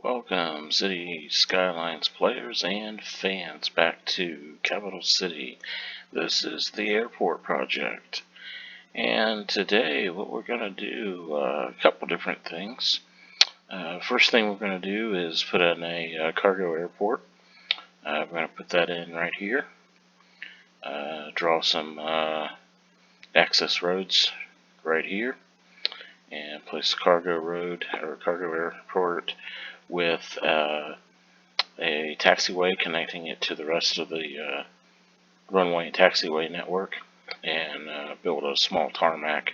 Welcome, City Skylines players and fans, back to Capital City. This is the airport project. And today, what we're going to do, a couple different things. First thing we're going to do is put in a cargo airport. We're going to put that in right here. Draw some access roads right here. And place a cargo road, or cargo airport, with a taxiway connecting it to the rest of the runway and taxiway network, and build a small tarmac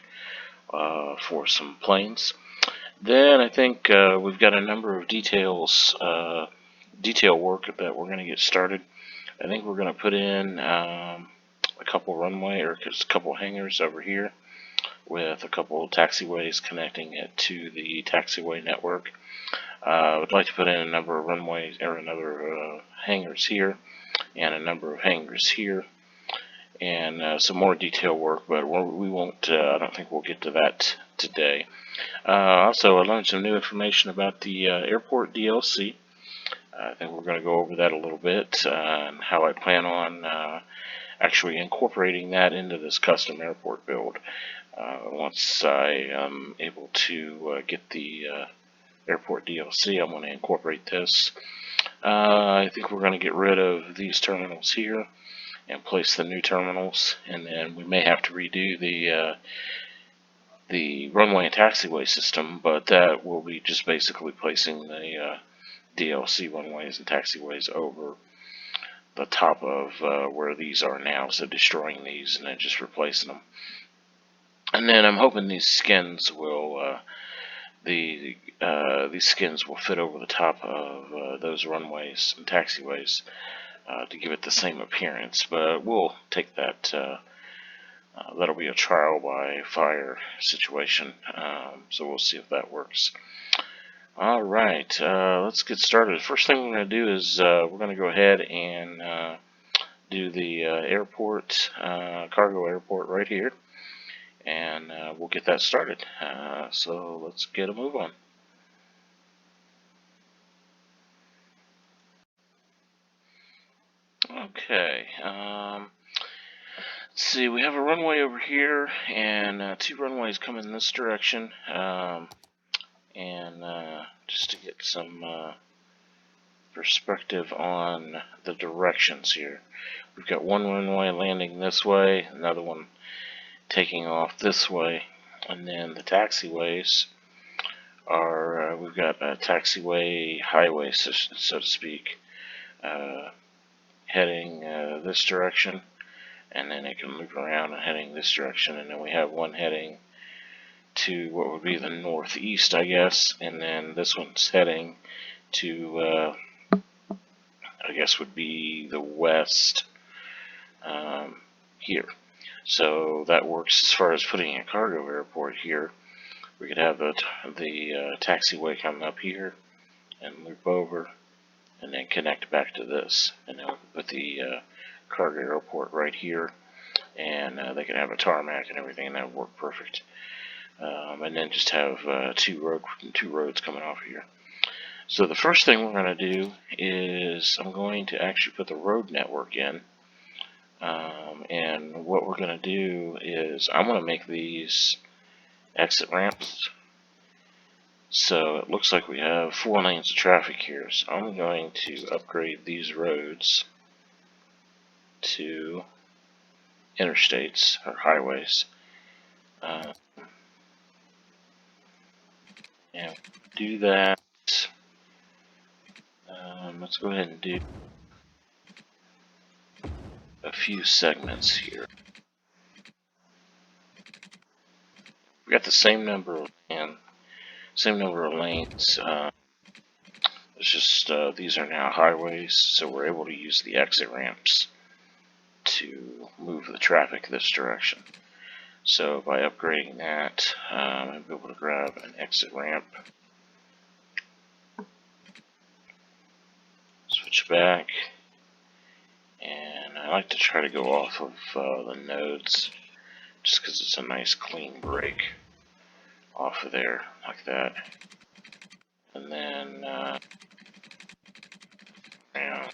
for some planes. Then I think we've got a number of detail work that we're going to get started. I think we're going to put in a couple runway, or a couple hangars over here, with a couple of taxiways connecting it to the taxiway network. I would like to put in a number of runways, or another hangars here, and a number of hangars here, and some more detail work, but we won't, I don't think we'll get to that today. Also, I learned some new information about the airport DLC. I think we're going to go over that a little bit, and how I plan on actually incorporating that into this custom airport build. Once I am able to get the airport DLC, I'm going to incorporate this. I think we're going to get rid of these terminals here and place the new terminals, and then we may have to redo the runway and taxiway system, but that will be just basically placing the DLC runways and taxiways over the top of where these are now, so destroying these and then just replacing them. And then I'm hoping these skins will these skins will fit over the top of those runways and taxiways to give it the same appearance. But we'll take that. That'll be a trial by fire situation. So we'll see if that works. All right, let's get started. First thing we're going to do is we're going to go ahead and do the airport, cargo airport right here. And we'll get that started. So let's get a move on. Okay. Let's see. We have a runway over here, and two runways coming in this direction. And just to get some perspective on the directions here, we've got one runway landing this way, another one taking off this way, and then the taxiways are, we've got a taxiway highway, so to speak, heading this direction, and then it can loop around and heading this direction, and then we have one heading to what would be the northeast, I guess, and then this one's heading to, I guess would be the west, here. So that works as far as putting a cargo airport here. We could have the taxiway coming up here and loop over and then connect back to this. And then we can put the cargo airport right here, and they can have a tarmac and everything, and that would work perfect. And then just have two roads coming off here. So the first thing we're going to do is I'm going to actually put the road network in. And what we're going to do is I'm going to make these exit ramps. So it looks like we have 4 lanes of traffic here. So I'm going to upgrade these roads to interstates or highways. And do that. Let's go ahead and do a few segments here. We got the same number of lanes. It's just these are now highways, so we're able to use the exit ramps to move the traffic this direction. So by upgrading that, I'll be able to grab an exit ramp, switch back, and I like to try to go off of the nodes, just because it's a nice clean break off of there, like that. And then around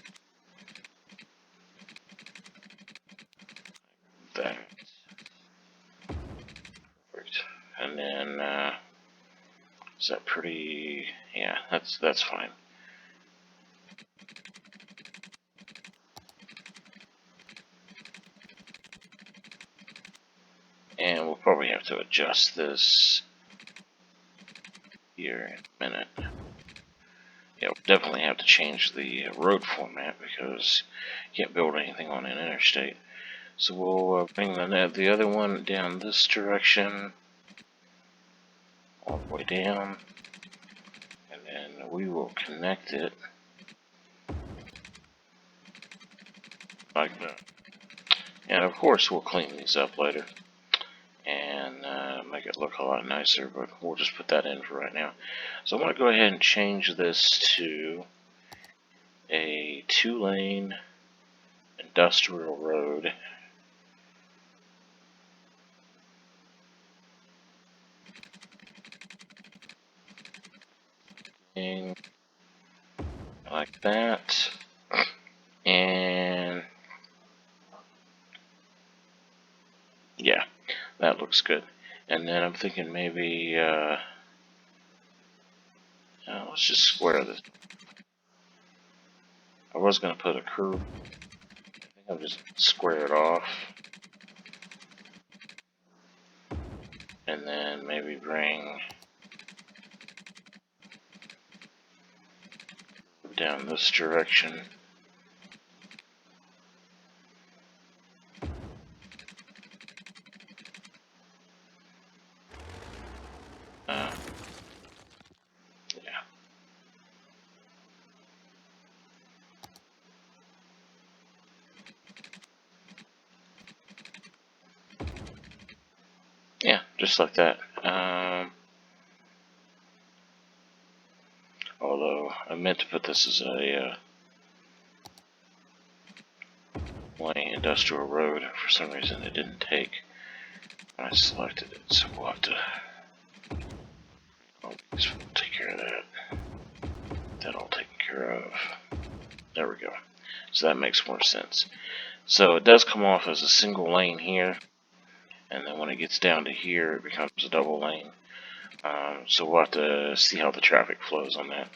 that. Perfect. And then, is that pretty? Yeah, that's fine. And we'll probably have to adjust this here in a minute. Yeah, we'll definitely have to change the road format because you can't build anything on an interstate. So we'll bring the other one down this direction, all the way down, and then we will connect it like that. And of course we'll clean these up later and make it look a lot nicer, but we'll just put that in for right now. So I'm going to go ahead and change this to a 2-lane industrial road. Like that. And yeah, that looks good. And then I'm thinking maybe let's just square this. I was going to put a curve. I think I'll just square it off. And then maybe bring down this direction. Yeah. Yeah, just like that. Although I meant to put this as a lane industrial road. For some reason it didn't take when I selected it, so we'll have to take care of that. That all taken care of. There we go. So that makes more sense. So it does come off as a single lane here, and then when it gets down to here it becomes a double lane. So we'll have to see how the traffic flows on that.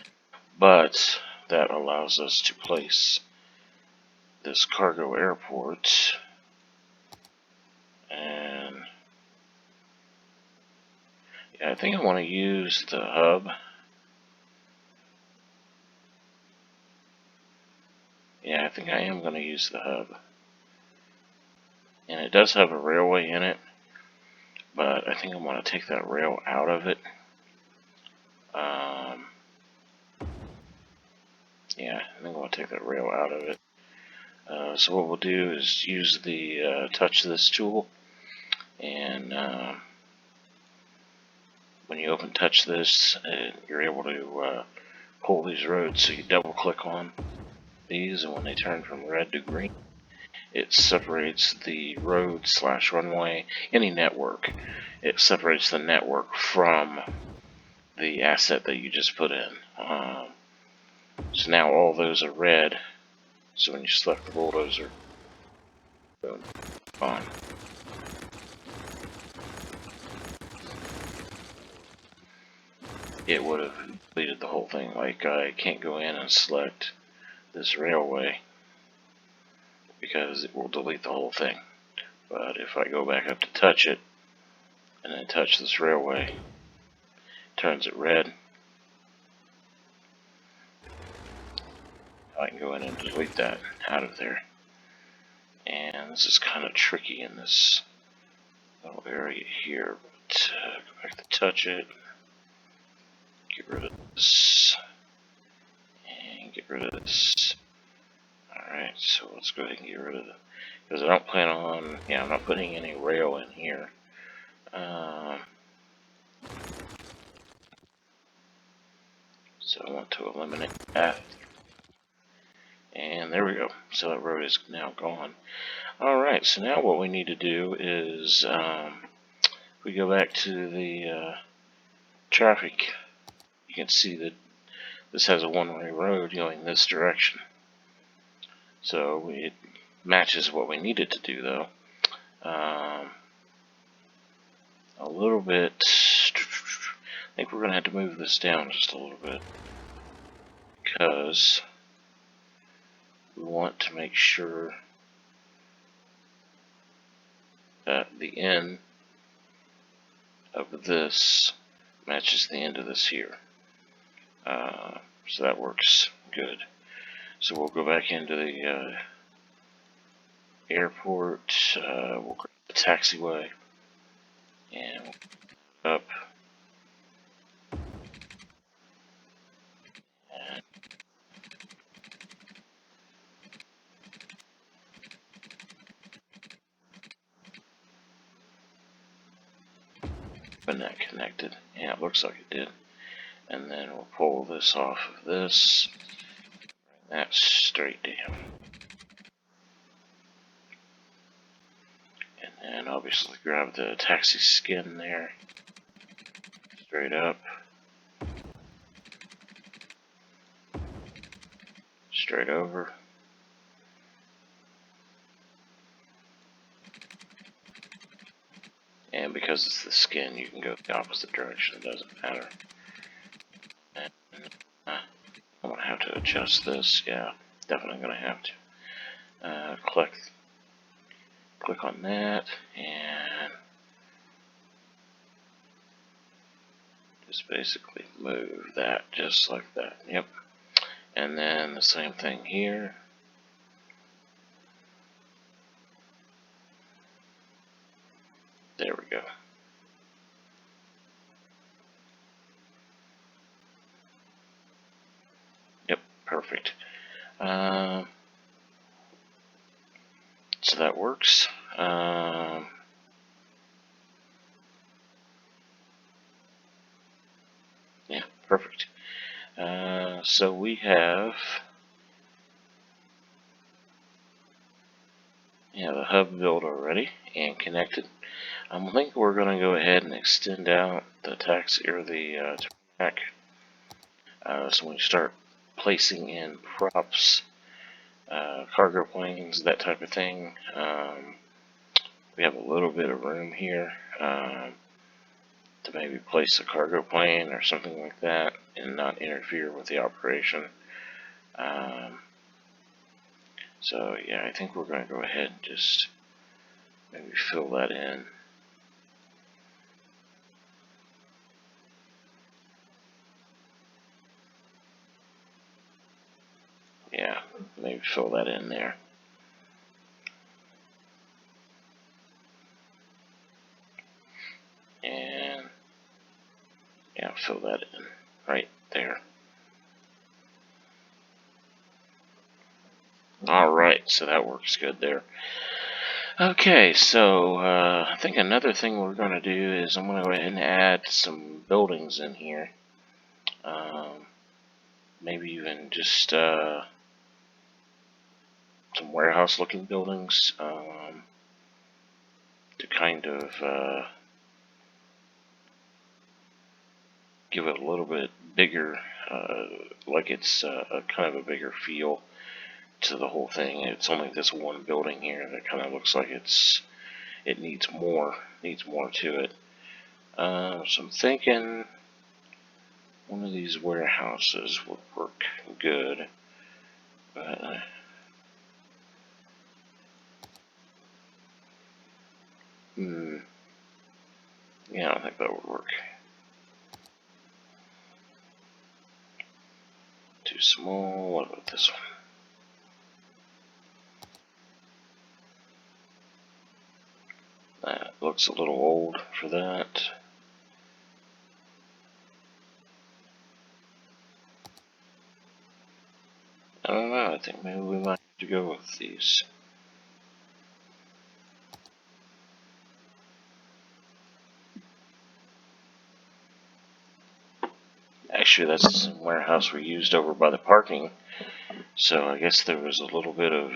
But that allows us to place this cargo airport, and yeah, I think I want to use the hub. Yeah, I think I am going to use the hub. And it does have a railway in it, but I think I want to take that rail out of it. Yeah, I think I want to take that rail out of it. So what we'll do is use the touch this tool, and when you open touch this, you're able to pull these roads. So you double click on these, and when they turn from red to green, it separates the road / runway, any network. It separates the network from the asset that you just put in. So now all those are red. So when you select the bulldozer, boom, on. It would have deleted the whole thing. Like, I can't go in and select this railway because it will delete the whole thing. But if I go back up to touch it and then touch this railway, it turns it red. I can go in and delete that out of there. And this is kind of tricky in this little area here, but go back to touch it, get rid of this, and get rid of this. Alright, so let's go ahead and get rid of it, because I don't plan on, I'm not putting any rail in here. So I want to eliminate that. And there we go. So that road is now gone. Alright, so now what we need to do is, if we go back to the traffic, you can see that this has a one-way road going this direction. So it matches what we needed to do, though. A little bit. I think we're going to have to move this down just a little bit, because we want to make sure that the end of this matches the end of this here. So that works good. So we'll go back into the airport. We'll grab the taxiway and we'll up. And that connected. Yeah, it looks like it did. And then we'll pull this off of this. Bring that straight down. And then obviously grab the taxi skin there. Straight up. Straight over. And because it's the skin, you can go the opposite direction. It doesn't matter. And, I'm going to have to adjust this. Yeah, definitely going to have to. Click on that, and just basically move that just like that. Yep. And then the same thing here. There we go. Yep, perfect. So that works. Yeah, perfect. So we have the hub built already and connected. I think we're going to go ahead and extend out the taxi or the track. So when you start placing in props, cargo planes, that type of thing, we have a little bit of room here to maybe place a cargo plane or something like that and not interfere with the operation. So yeah, I think we're going to go ahead and just maybe fill that in. Yeah, maybe fill that in there. And yeah, fill that in right there. Alright, so that works good there. Okay, so I think another thing we're going to do is I'm going to go ahead and add some buildings in here. Maybe even just some warehouse looking buildings to kind of give it a little bit bigger, like it's kind of a bigger feel to the whole thing. It's only this one building here that kind of looks like it needs more to it. So I'm thinking one of these warehouses would work good, but yeah, I don't think that would work. Too small. What about this one? That looks a little old for that. I don't know, I think maybe we might have to go with these. Actually, that's the same warehouse we used over by the parking, so I guess there was a little bit of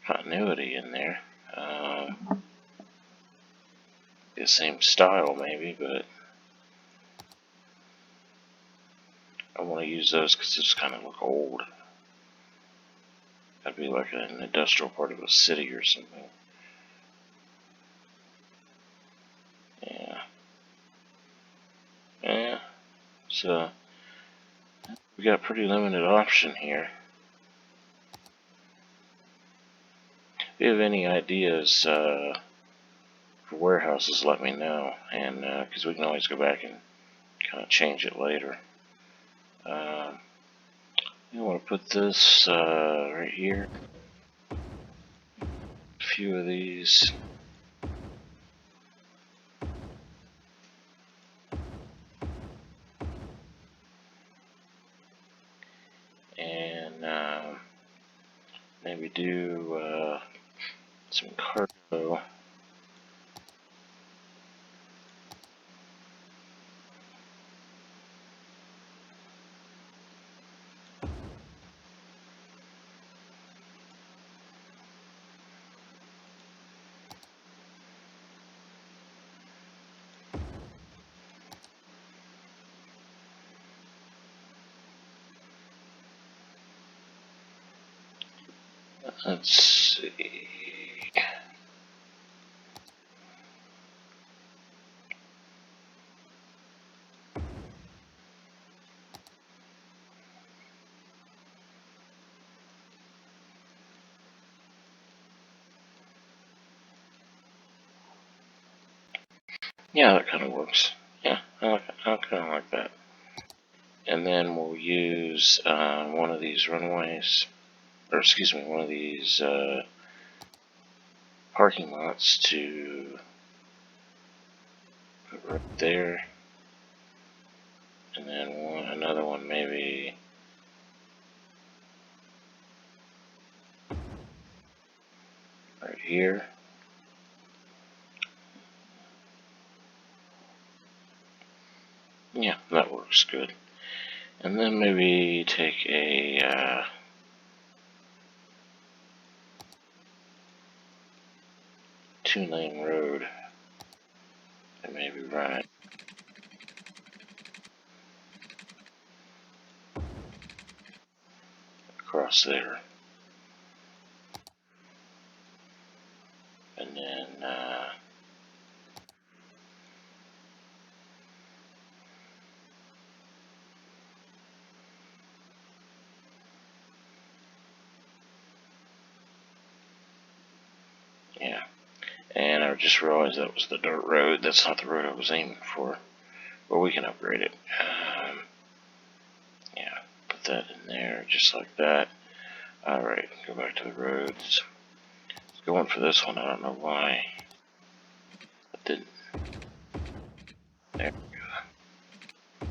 continuity in there. The same style maybe, but I want to use those because they just kind of look old. That'd be like an industrial part of a city or something. Yeah. Yeah. So we got a pretty limited option here. If you have any ideas for warehouses, let me know, and because we can always go back and kind of change it later. You want to put this right here. A few of these. And maybe do some cargo. Let's see. Yeah, that kind of works. Yeah, I kind of like that. And then we'll use one of these runways, or excuse me, one of these parking lots to put right there. And then another one maybe right here. Yeah, that works good. And then maybe take a 2-lane road and maybe run it across there. And then yeah. And I just realized that was the dirt road. That's not the road I was aiming for. But we can upgrade it. Yeah, put that in there just like that. Alright, go back to the roads. Going for this one, I don't know why. I didn't. There we go.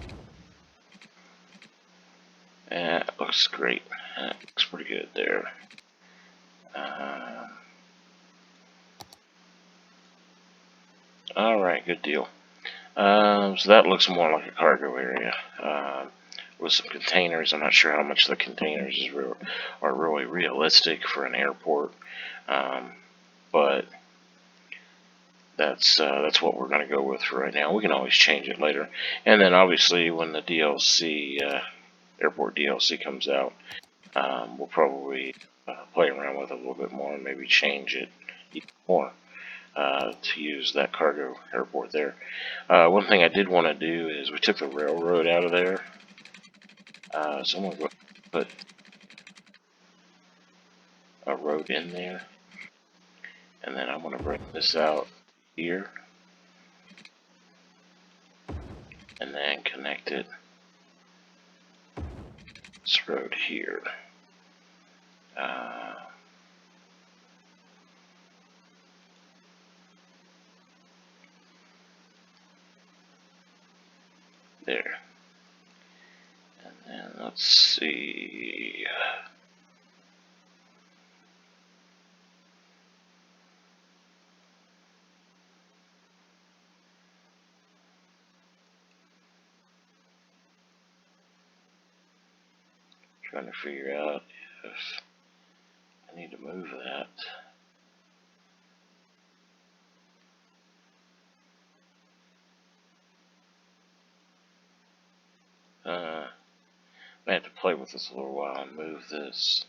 Yeah, it looks great. It looks pretty good there. Alright, good deal. So that looks more like a cargo area. With some containers. I'm not sure how much the containers are really realistic for an airport. But that's what we're going to go with for right now. We can always change it later. And then obviously when the DLC, airport DLC comes out, we'll probably play around with it a little bit more and maybe change it even more to use that cargo airport there. One thing I did want to do is we took the railroad out of there. So I'm going to go put a road in there. And then I'm going to bring this out here. And then connect it. This road here. There. And then let's see. Trying to figure out if I need to move that. I have to play with this a little while and move this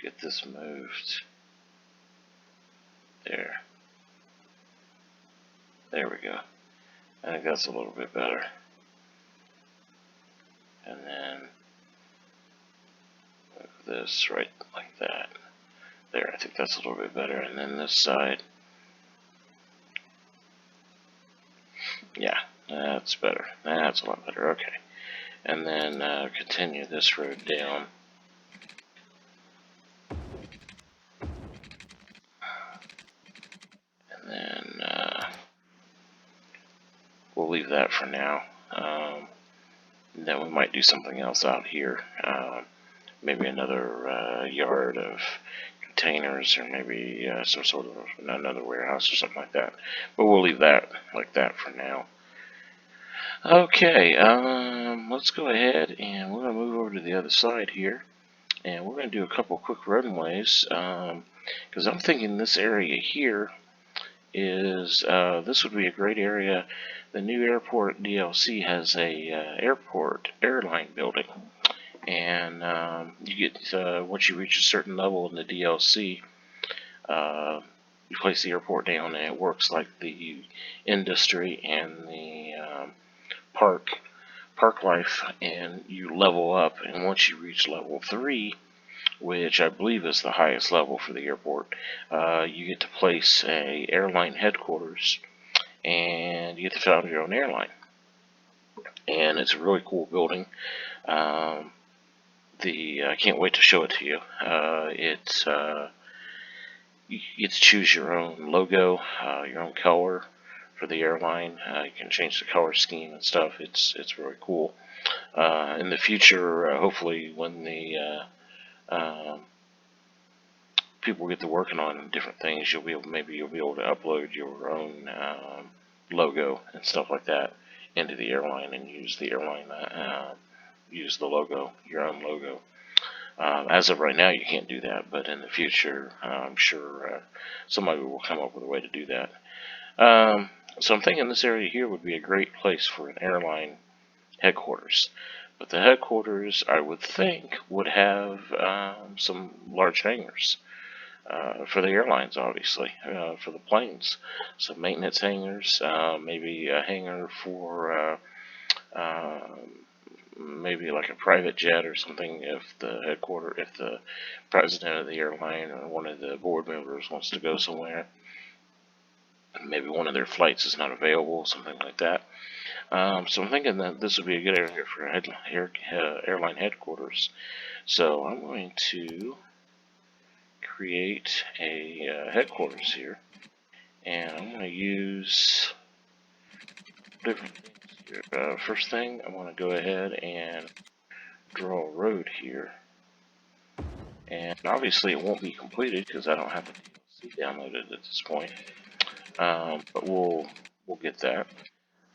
get this moved. There. There we go. I think that's a little bit better. And then move this right like that. There, I think that's a little bit better. And then this side. Yeah, that's better. That's a lot better. Okay. And then continue this road down. And then we'll leave that for now. Then we might do something else out here. Maybe another yard of containers, or maybe some sort of another warehouse or something like that. But we'll leave that like that for now. Okay, let's go ahead and we're going to move over to the other side here. And we're going to do a couple quick runways. Because I'm thinking this area here is, this would be a great area. The new airport DLC has a airline building. And you get, once you reach a certain level in the DLC, you place the airport down and it works like the industry and the park life, and you level up. And once you reach level 3, which I believe is the highest level for the airport, you get to place a Airline Headquarters, and you get to found your own airline. And it's a really cool building. I can't wait to show it to you. You get to choose your own logo, your own color for the airline. You can change the color scheme and stuff. It's really cool. In the future, hopefully, when the people get to working on different things, maybe you'll be able to upload your own logo and stuff like that into the airline and use the airline, use the logo, your own logo. As of right now, you can't do that, but in the future, I'm sure somebody will come up with a way to do that. So I'm thinking this area here would be a great place for an airline headquarters. But the headquarters, I would think, would have some large hangars for the airlines, obviously, for the planes. Some maintenance hangars, maybe a hangar for maybe like a private jet or something, if the president of the airline or one of the board members wants to go somewhere. Maybe one of their flights is not available, something like that. So I'm thinking that this would be a good area for airline headquarters. So I'm going to create a headquarters here, and I'm going to use different things here. First thing, I want to go ahead and draw a road here. And obviously it won't be completed because I don't have the DLC downloaded at this point. But we'll get that.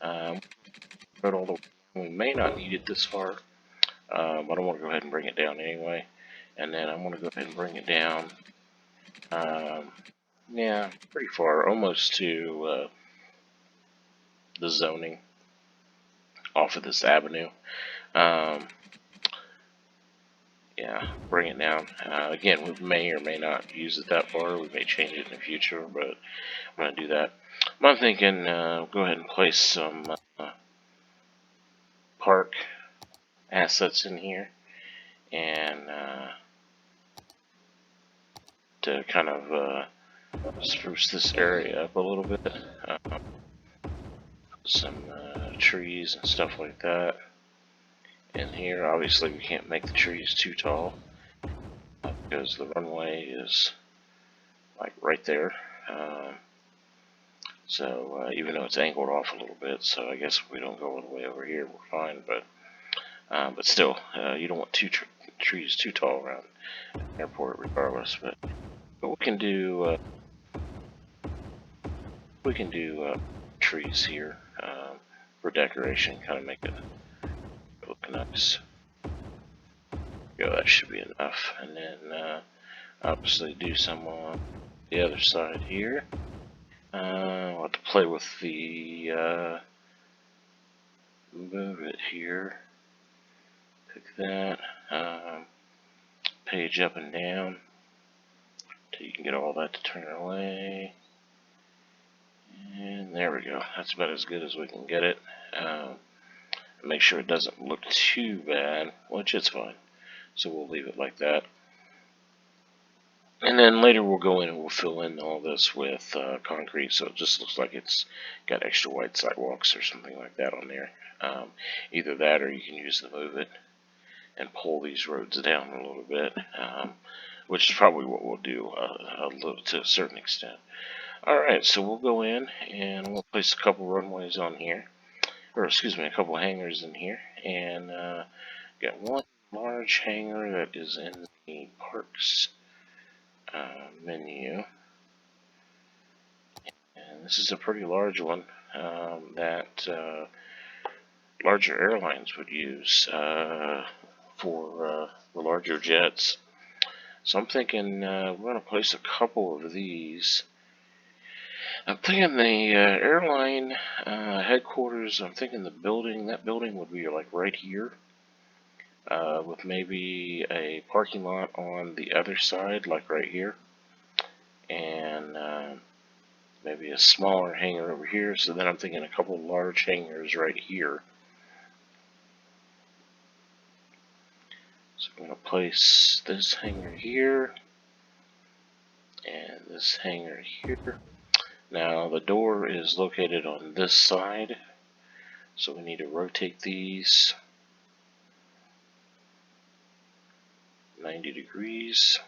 All the we may not need it this far, but I want to go ahead and bring it down anyway. And then I'm going to go ahead and bring it down. Yeah, pretty far, almost to the zoning off of this avenue. Yeah, bring it down. Again, we may or may not use it that far. We may change it in the future, but I'm going to do that. I'm thinking go ahead and place some park assets in here, and to kind of spruce this area up a little bit. Some trees and stuff like that in here. Obviously we can't make the trees too tall because the runway is like right there. So even though it's angled off a little bit, so I guess if we don't go all the way over here, we're fine. But still, you don't want trees too tall around the airport, regardless. But we can do trees here for decoration, kind of make it look nice. Go, that should be enough. And then obviously do some on the other side here. I'll have to play with the move it here. Pick that page up and down. till you can get all that to turn away. And there we go. That's about as good as we can get it. Make sure it doesn't look too bad, which it's fine. So we'll leave it like that. And then later we'll go in and we'll fill in all this with concrete, so it just looks like it's got extra wide sidewalks or something like that on there. Either that, or you can use the Move It and pull these roads down a little bit, which is probably what we'll do a little to a certain extent. Alright, so we'll go in and we'll place a couple runways on here, or excuse me, a couple hangars in here, and got one large hangar that is in the parks menu, and this is a pretty large one that larger airlines would use for the larger jets. So I'm thinking we're going to place a couple of these. I'm thinking the airline headquarters, I'm thinking that building would be like right here, with maybe a parking lot on the other side, like right here, and maybe a smaller hangar over here. So then I'm thinking a couple large hangars right here. So I'm going to place this hangar here, and this hangar here. Now the door is located on this side, so we need to rotate these 90 degrees.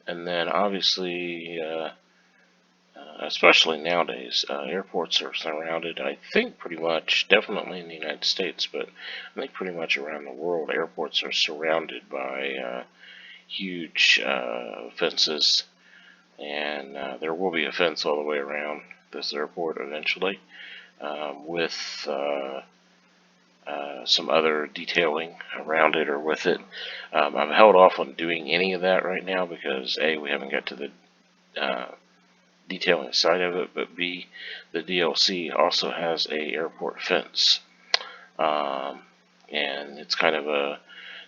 And then obviously, especially nowadays, airports are surrounded, I think pretty much, definitely in the United States, but I think pretty much around the world, airports are surrounded by huge fences, and there will be a fence all the way around this airport eventually, with some other detailing around it or with it. I've held off on doing any of that right now because A, we haven't got to the detailing side of it, but B, the DLC also has a airport fence, and it's kind of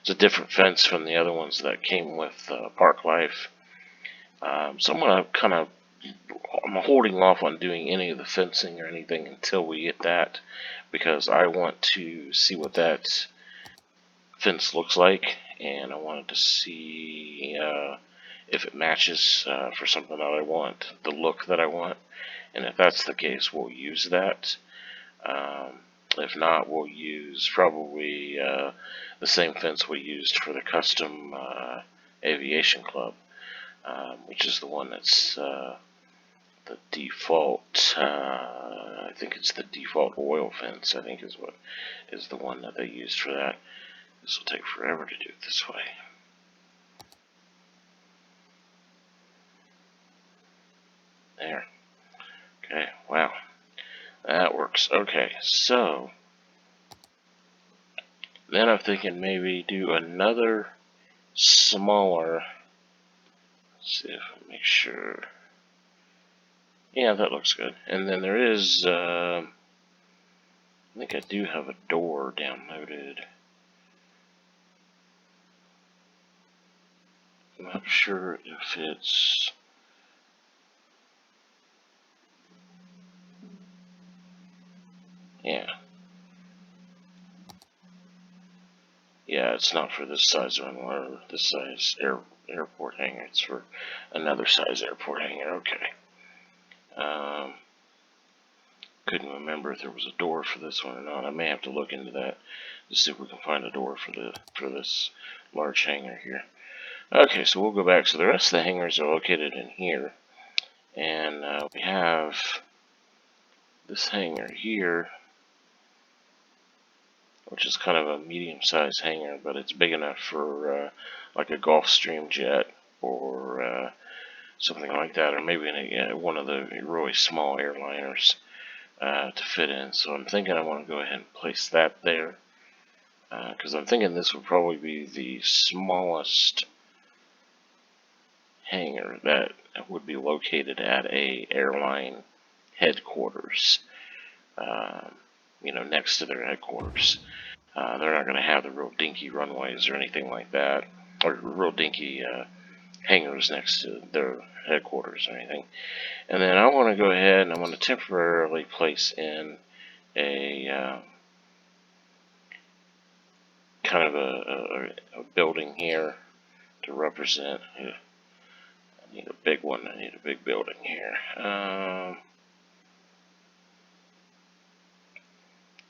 it's a different fence from the other ones that came with Park Life. So I'm holding off on doing any of the fencing or anything until we get that, because I want to see what that fence looks like, and I wanted to see if it matches for something that I want, the look that I want, and if that's the case, we'll use that. If not, we'll use probably the same fence we used for the custom aviation club, which is the one that's the default, I think it's the default oil fence, I think is the one that they used for that. This will take forever to do it this way. There. Okay, wow. That works. Okay, so then I'm thinking maybe do another smaller. Let's see if I make sure. Yeah, that looks good. And then there is, I think I do have a door downloaded. I'm not sure if it's. Yeah. Yeah, it's not for this size runway or this size airport hangar. It's for another size airport hangar. Okay. Couldn't remember if there was a door for this one or not. I may have to look into that to see if we can find a door for this large hangar here. Okay, so we'll go back. So the rest of the hangars are located in here, and we have this hangar here, which is kind of a medium-sized hangar, but it's big enough for like a Gulfstream jet or something like that, or maybe one of the really small airliners to fit in. So I'm thinking I want to go ahead and place that there, because I'm thinking this would probably be the smallest hangar that would be located at a airline headquarters. Next to their headquarters. They're not going to have the real dinky runways or anything like that, or real dinky hangars next to their headquarters or anything. And then I want to go ahead and I want to temporarily place in a kind of a building here to represent. I need a big one. I need a big building here.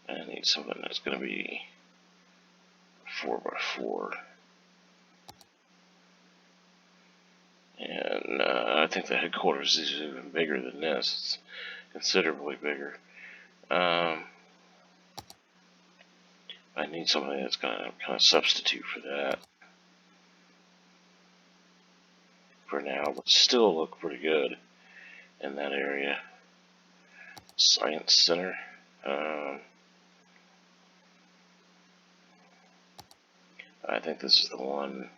I need something that's going to be 4x4. And I think the headquarters is even bigger than this. It's considerably bigger. I need something that's going to kind of substitute for that for now, but still look pretty good in that area. Science Center. I think this is the one.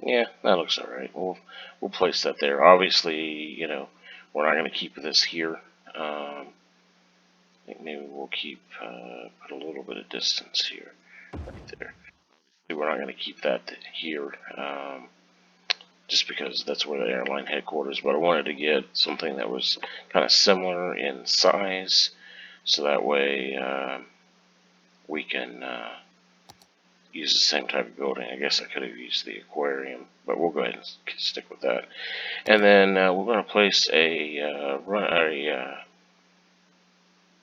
Yeah, that looks alright. We'll place that there. Obviously, we're not going to keep this here. I think maybe we'll keep put a little bit of distance here, right there. We're not going to keep that here, just because that's where the airline headquarters. But I wanted to get something that was kind of similar in size, so that way we can use the same type of building. I guess I could have used the aquarium, but we'll go ahead and stick with that. And then we're going to place a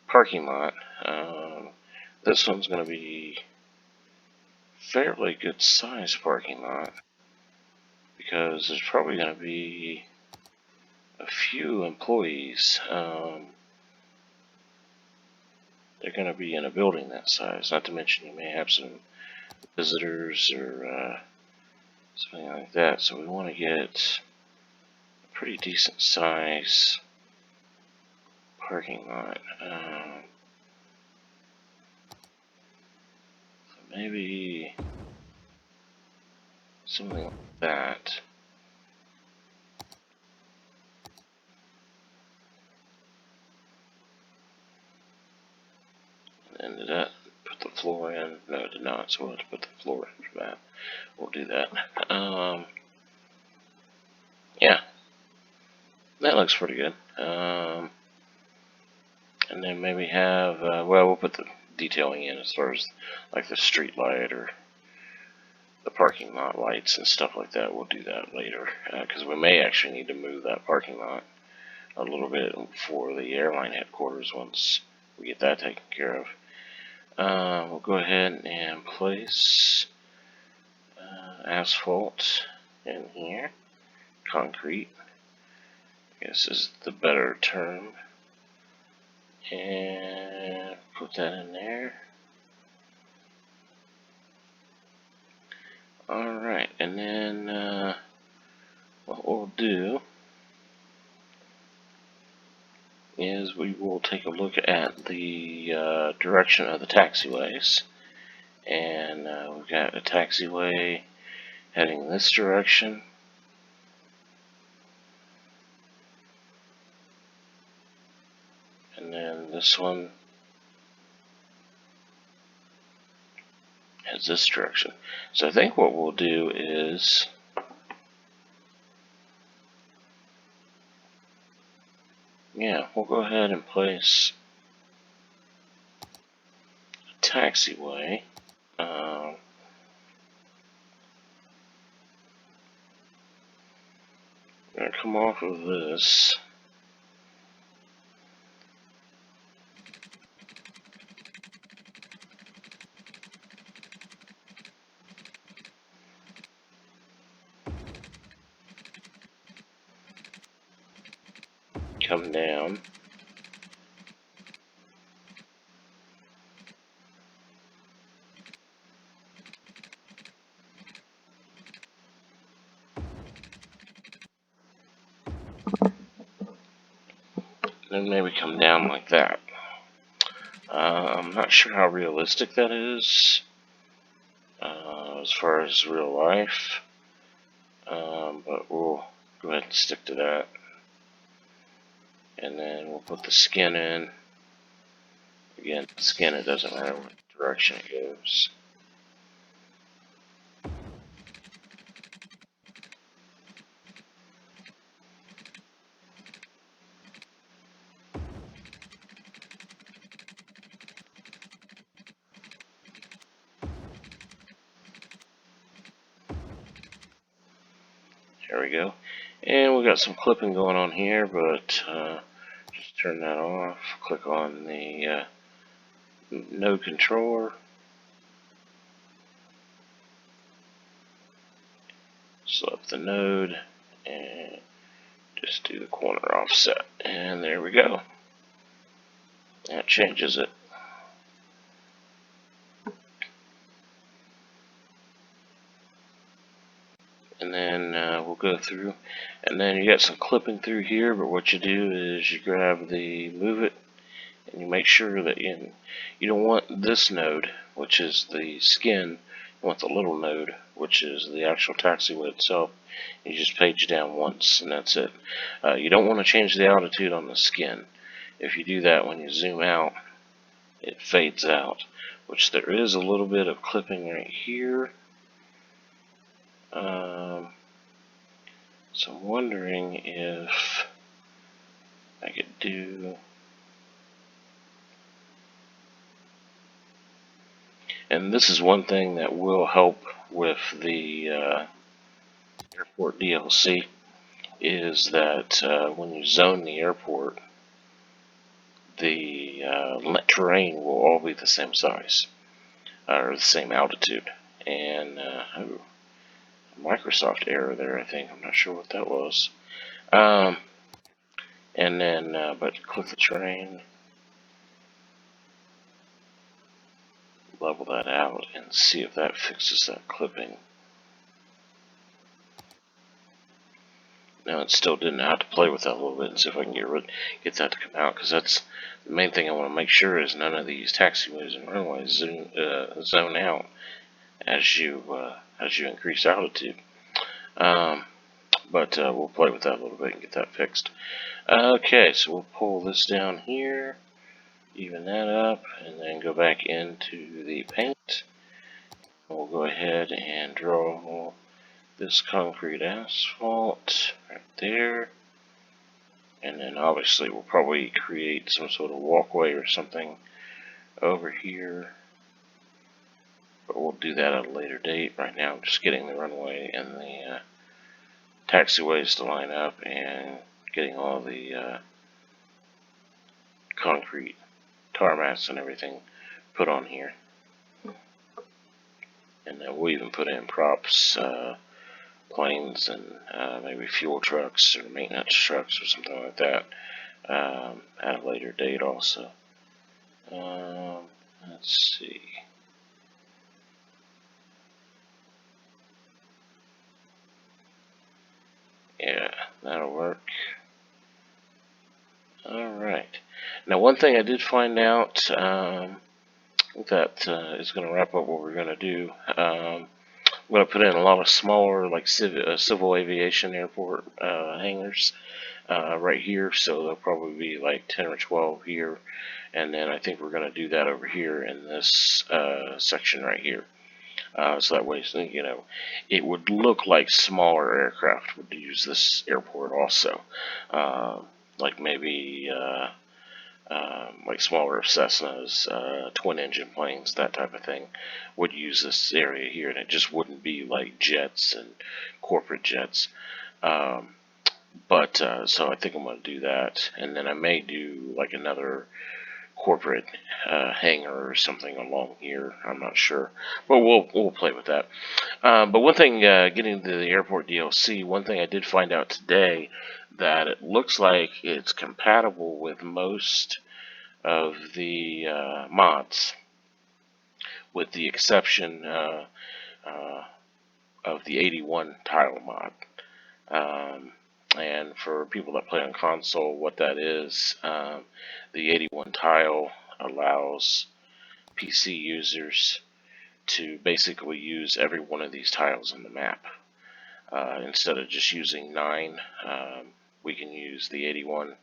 parking lot. This one's going to be fairly good size parking lot, because there's probably going to be a few employees. They're going to be in a building that size. Not to mention you may have some visitors or something like that. So we want to get a pretty decent size parking lot. So maybe something like that. And did that put the floor in? No, it did not. So we'll have to put the floor in for that. We'll do that. Yeah, that looks pretty good. And then maybe have, we'll put the detailing in as far as like the street light or the parking lot lights and stuff like that. We'll do that later, because we may actually need to move that parking lot a little bit for the airline headquarters once we get that taken care of. We'll go ahead and place asphalt in here, concrete, I guess is the better term, and put that in there. Alright, and then what we'll do is we will take a look at the direction of the taxiways. And we've got a taxiway heading this direction. And then this one heads this direction. So I think what we'll do is we'll go ahead and place a taxiway. I'm going to come off of this. Come down. Then maybe come down like that. I'm not sure how realistic that is as far as real life, but we'll go ahead and stick to that. And then we'll put the skin in. Again, skin, it doesn't matter what direction it goes. There we go. And we got some clipping going on here, but just turn that off. Click on the node controller. Select the node and just do the corner offset. And there we go. That changes it. And then we'll go through, and then you got some clipping through here, but what you do is you grab the move it, and you make sure that you don't want this node, which is the skin. You want the little node, which is the actual taxiway itself. You just page down once, and that's it. You don't want to change the altitude on the skin. If you do that, when you zoom out, it fades out, which there is a little bit of clipping right here. So I'm wondering if I could do, and this is one thing that will help with the airport DLC, is that when you zone the airport, the terrain will all be the same size, or the same altitude. And Microsoft error there, I think. I'm not sure what that was. And then, but click the terrain, level that out, and see if that fixes that clipping. Now it still didn't. I have to play with that a little bit and see if I can get that to come out, because that's the main thing I want to make sure is none of these taxiways and runways zone out as you increase altitude. But we'll play with that a little bit and get that fixed. Okay, so we'll pull this down here, even that up, and then go back into the paint. We'll go ahead and draw this concrete asphalt right there. And then obviously we'll probably create some sort of walkway or something over here. But we'll do that at a later date. Right now I'm just getting the runway and the taxiways to line up and getting all the concrete tar mats and everything put on here. And then we'll even put in props, planes, and maybe fuel trucks or maintenance trucks or something like that at a later date also. Let's see. Yeah, that'll work. Alright. Now, one thing I did find out that is going to wrap up what we're going to do. I'm going to put in a lot of smaller, like civil aviation airport hangars right here, so there'll probably be like 10 or 12 here, and then I think we're going to do that over here in this section right here. So that way, you know, it would look like smaller aircraft would use this airport also, like maybe like smaller Cessnas, twin-engine planes, that type of thing, would use this area here, and it just wouldn't be like jets and corporate jets. So I think I'm going to do that, and then I may do like another corporate hangar or something along here. I'm not sure, but we'll play with that. But one thing, getting to the airport DLC, one thing I did find out today, that it looks like it's compatible with most of the mods, with the exception of the 81 tile mod. And for people that play on console, what that is, the 81 tile allows PC users to basically use every one of these tiles on the map. Instead of just using 9, we can use the 81.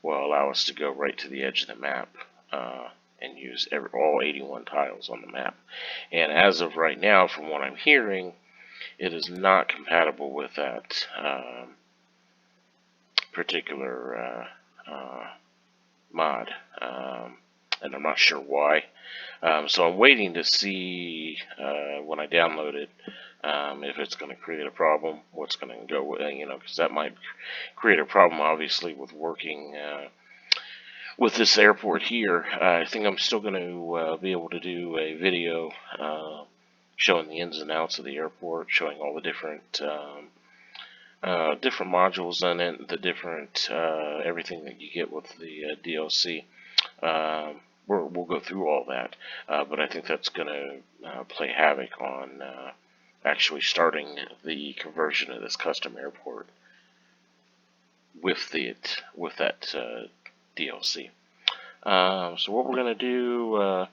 Will allow us to go right to the edge of the map and use all 81 tiles on the map. And as of right now, from what I'm hearing, it is not compatible with that particular mod, and I'm not sure why. So I'm waiting to see when I download it if it's going to create a problem, what's going to go with, because that might create a problem, obviously, with working with this airport here. I think I'm still going to be able to do a video showing the ins and outs of the airport, showing all the different different modules in it, the different everything that you get with the DLC. We'll go through all that, but I think that's going to play havoc on actually starting the conversion of this custom airport with that DLC. So what we're going to do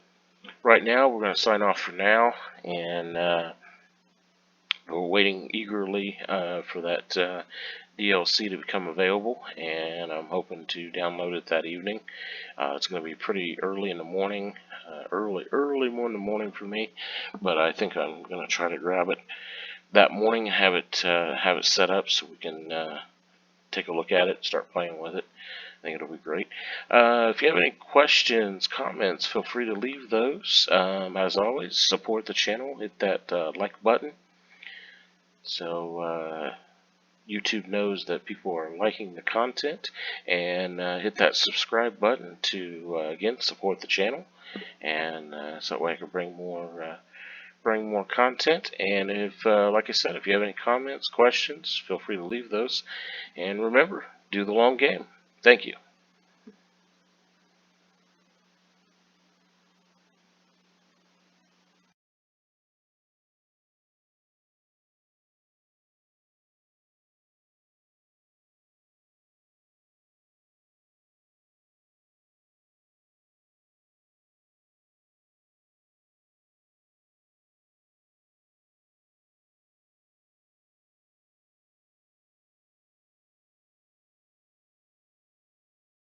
right now, we're going to sign off for now, and we're waiting eagerly for that DLC to become available, and I'm hoping to download it that evening. It's going to be pretty early in the morning, early morning for me, but I think I'm going to try to grab it that morning and have it set up so we can take a look at it, start playing with it. I think it'll be great. If you have any questions, comments, feel free to leave those. As always, support the channel. Hit that like button so YouTube knows that people are liking the content, and hit that subscribe button to again support the channel, and so that way I can bring more content. And if, like I said, if you have any comments, questions, feel free to leave those. And remember, do the long game. Thank you.